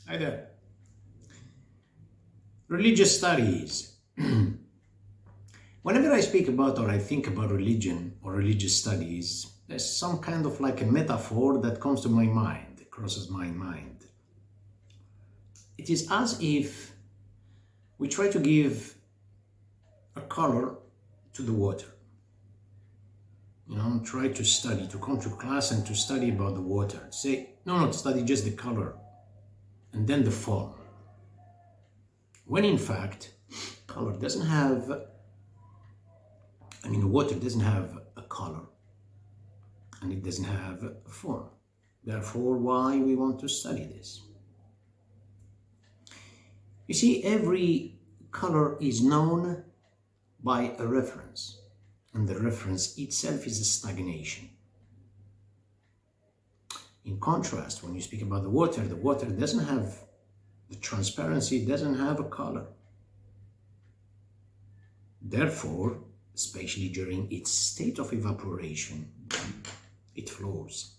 Hi there. Religious studies. Whenever I speak about or I think about religion or religious studies, there's some kind of like a metaphor that comes to my mind, crosses my mind. It is as if we try to give a color to the water. Try to study, to come to class and to study about the water. Say, no, study just the color and then the form. When in fact, color doesn't have, water doesn't have a color and it doesn't have a form. Therefore, why we want to study this? You see, every color is known by a reference, and the reference itself is a stagnation. In contrast, when you speak about the water doesn't have the transparency, doesn't have a color. Therefore, especially during its state of evaporation, it flows.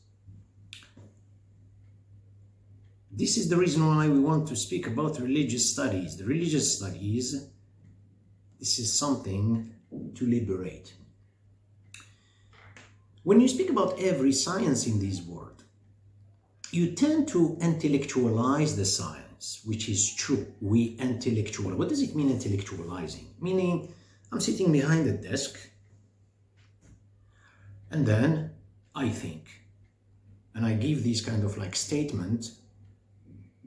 This is the reason why we want to speak about religious studies. The religious studies, this is something to liberate. When you speak about every science in this world, you tend to intellectualize the science, which is true. We intellectualize. What does it mean, intellectualizing? Meaning, I'm sitting behind a desk and then I think, and I give this kind of like statement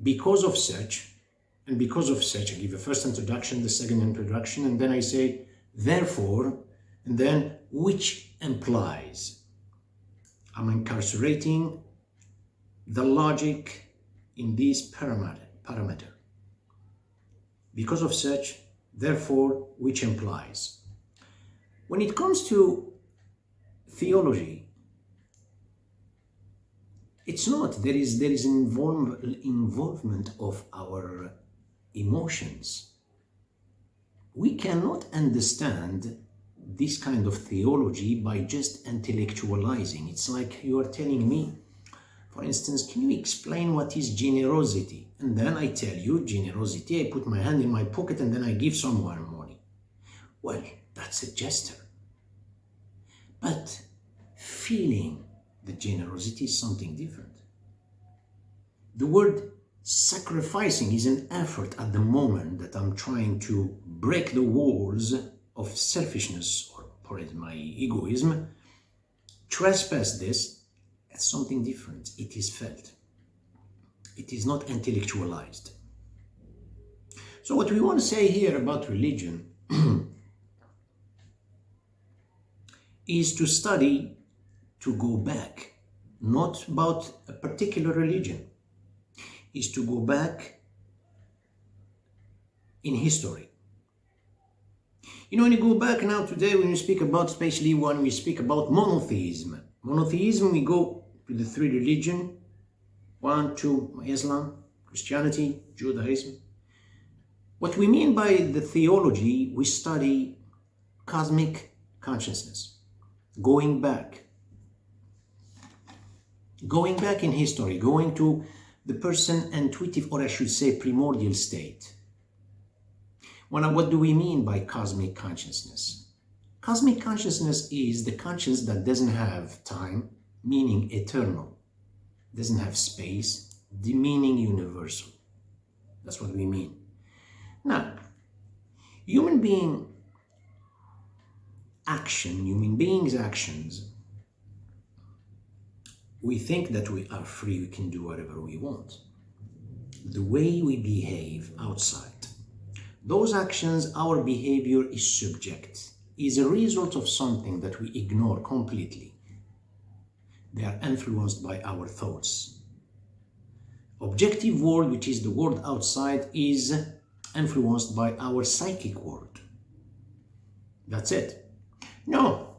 because of such, and because of such, I give a first introduction, the second introduction, and then I say, therefore, and then which implies. I'm incarcerating the logic in this parameter. Because of such, therefore, which implies. When it comes to theology, it's not. There is an involvement of our emotions. We cannot understand this kind of theology by just intellectualizing. It's like you are telling me, for instance, can you explain what is generosity? And then I tell you generosity, I put my hand in my pocket and then I give someone money. Well, that's a gesture. But feeling the generosity is something different. The word sacrificing is an effort at the moment that I'm trying to break the walls of selfishness or my egoism, trespass this. It's something different. It is felt. It is not intellectualized. So what we want to say here about religion is to study, to go back, not about a particular religion, is to go back in history. When you go back now today, when you speak about, especially when we speak about monotheism, we go to the three religions, 1, 2, Islam, Christianity, Judaism. What we mean by the theology, we study cosmic consciousness, going back in history, going to the person intuitive, or I should say primordial state. What do we mean by cosmic consciousness? Cosmic consciousness is the consciousness that doesn't have time, meaning eternal, doesn't have space, the meaning universal. That's what we mean. Now, human beings' actions, we think that we are free, we can do whatever we want. The way we behave outside, those actions, our behavior is subject, is a result of something that we ignore completely. They are influenced by our thoughts. Objective world, which is the world outside, is influenced by our psychic world. That's it. No,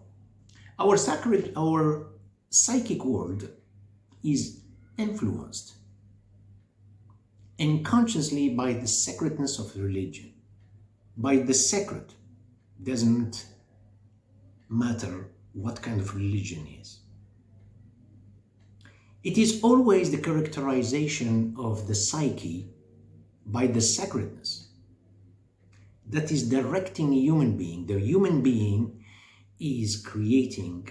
our psychic world is influenced unconsciously by the sacredness of religion. By the sacred, doesn't matter what kind of religion is. It is always the characterization of the psyche by the sacredness that is directing a human being. The human being is creating,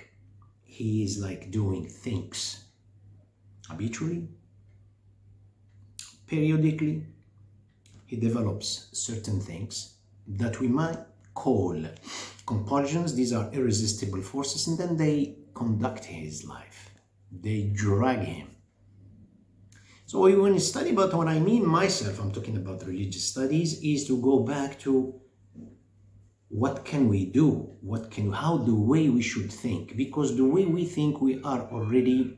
he is like doing things habitually, periodically. He develops certain things that we might call compulsions. These are irresistible forces, and then they conduct his life. They drag him. So when you study about what I mean myself, I'm talking about religious studies, is to go back to what can we do? How the way we should think? Because the way we think, we are already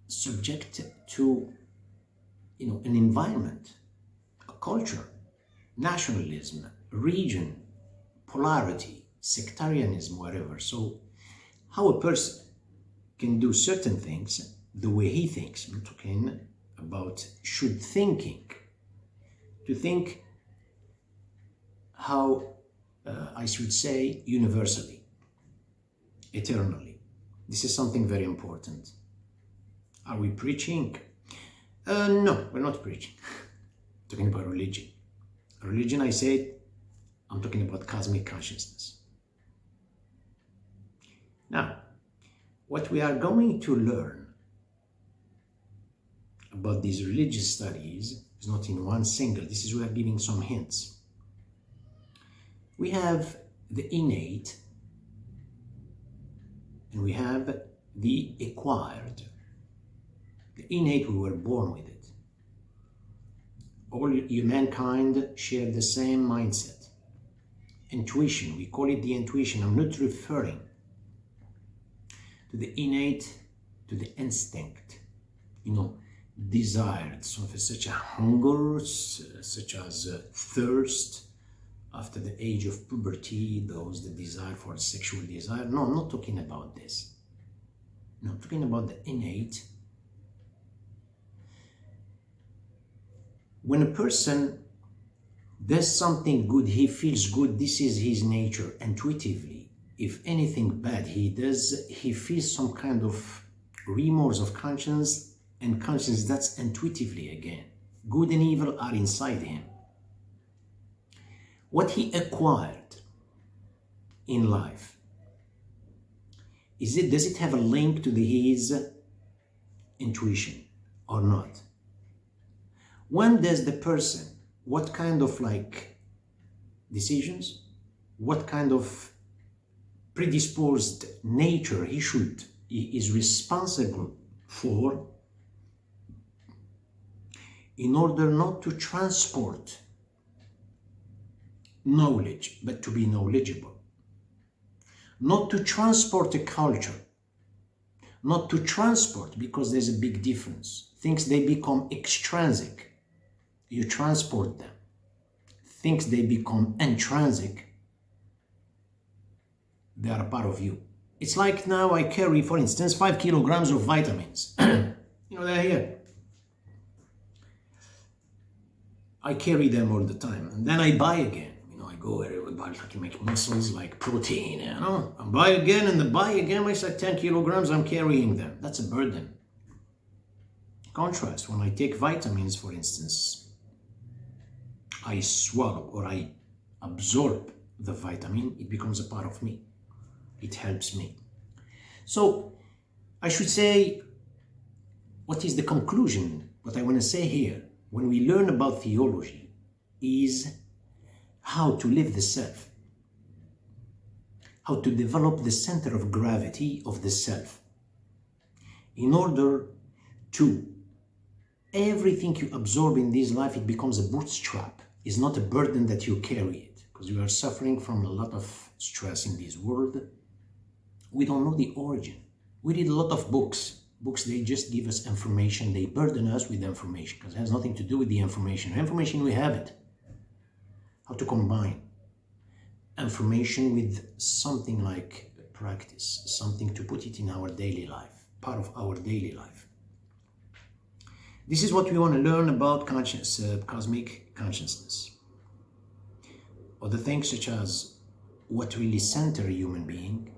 subject to, an environment, a culture, nationalism, region, polarity, sectarianism, whatever. So how a person can do certain things the way he thinks. I'm talking about should thinking. To think how, I should say, universally, eternally. This is something very important. Are we preaching? No, we're not preaching. Talking about religion. Religion, I said, I'm talking about cosmic consciousness. Now, what we are going to learn about these religious studies is not in one single. This is we are giving some hints. We have the innate and we have the acquired. The innate, we were born with it. All humankind share the same mindset. Intuition, we call it the intuition. I'm not referring to the innate, to the instinct, desired, such a hunger, such as thirst after the age of puberty, those the desire for sexual desire. No, I'm not talking about this. No, I'm talking about the innate. When a person does something good, he feels good. This is his nature, intuitively. If anything bad he does, he feels some kind of remorse of conscience, and conscience, that's intuitively again. Good and evil are inside him. What he acquired in life, does it have a link to his intuition or not? When does the person, what kind of decisions, what kind of predisposed nature he is responsible for in order not to transport knowledge, but to be knowledgeable. Not to transport a culture. Not to transport, because there's a big difference. Things, they become extrinsic. You transport them. Things, they become intrinsic. They are a part of you. It's like now I carry, for instance, 5 kilograms of vitamins. They're here. I carry them all the time. And then I buy again. I go where I can make muscles like protein. I buy again and buy again. I say 10 kilograms, I'm carrying them. That's a burden. Contrast, when I take vitamins, for instance, I swallow or I absorb the vitamin, it becomes a part of me. It helps me. So I should say, what is the conclusion? What I want to say here, when we learn about theology, is how to live the self, how to develop the center of gravity of the self, in order to everything you absorb in this life, it becomes a bootstrap. It's not a burden that you carry it, because you are suffering from a lot of stress in this world. We don't know the origin. We read a lot of books. Books, they just give us information. They burden us with information, because it has nothing to do with the information. Information, we have it. How to combine information with something like practice, something to put it in our daily life, part of our daily life. This is what we want to learn about cosmic consciousness. Other things such as what really center a human being,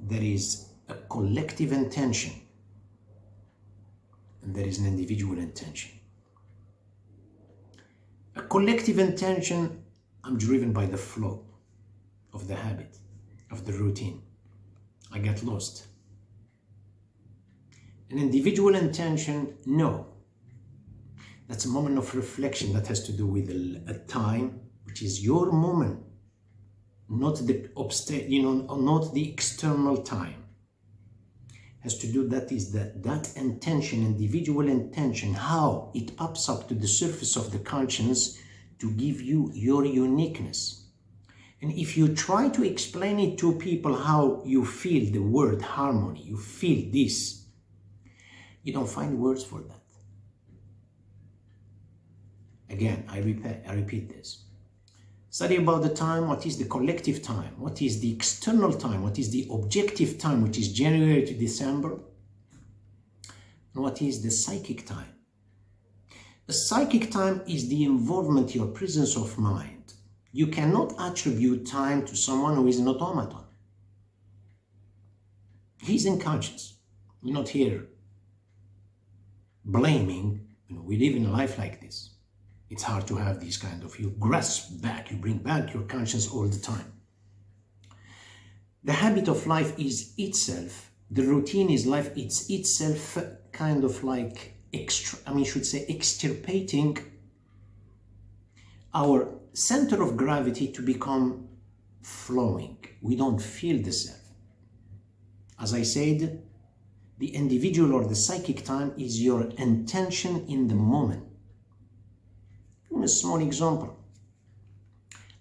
there is a collective intention and there is an individual intention. A collective intention, I'm driven by the flow of the habit, of the routine. I get lost. An individual intention, no. That's a moment of reflection that has to do with a time, which is your moment, not the not the external time. Has to do, that is that intention, individual intention, how it pops up to the surface of the conscience to give you your uniqueness. And if you try to explain it to people how you feel the word harmony, you feel this, you don't find words for that. Again, I repeat this. Study about the time. What is the collective time? What is the external time? What is the objective time, which is January to December? And what is the psychic time? The psychic time is the involvement, your presence of mind. You cannot attribute time to someone who is an automaton. He's unconscious. We're not here blaming. We live in a life like this. It's hard to have these kind of, you grasp back, you bring back your conscience all the time. The habit of life is itself, the routine is life, it's itself kind of like extirpating our center of gravity to become flowing. We don't feel the self. As I said, the individual or the psychic time is your intention in the moment. A small example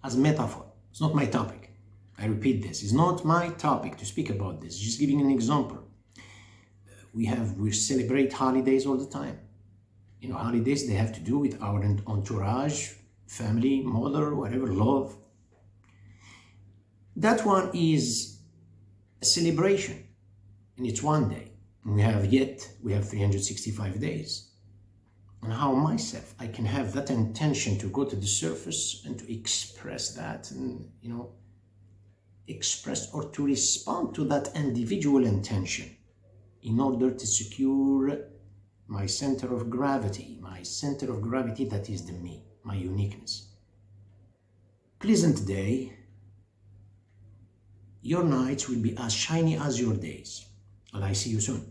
as a metaphor. It's not my topic. I repeat this. It's not my topic to speak about this. Just giving an example. We celebrate holidays all the time. Holidays, they have to do with our entourage, family, mother, whatever, love. That one is a celebration, and it's one day. And we have 365 days. And how myself, I can have that intention to go to the surface and to express that, and express or to respond to that individual intention in order to secure my center of gravity that is the me, my uniqueness. Pleasant day. Your nights will be as shiny as your days. And I see you soon.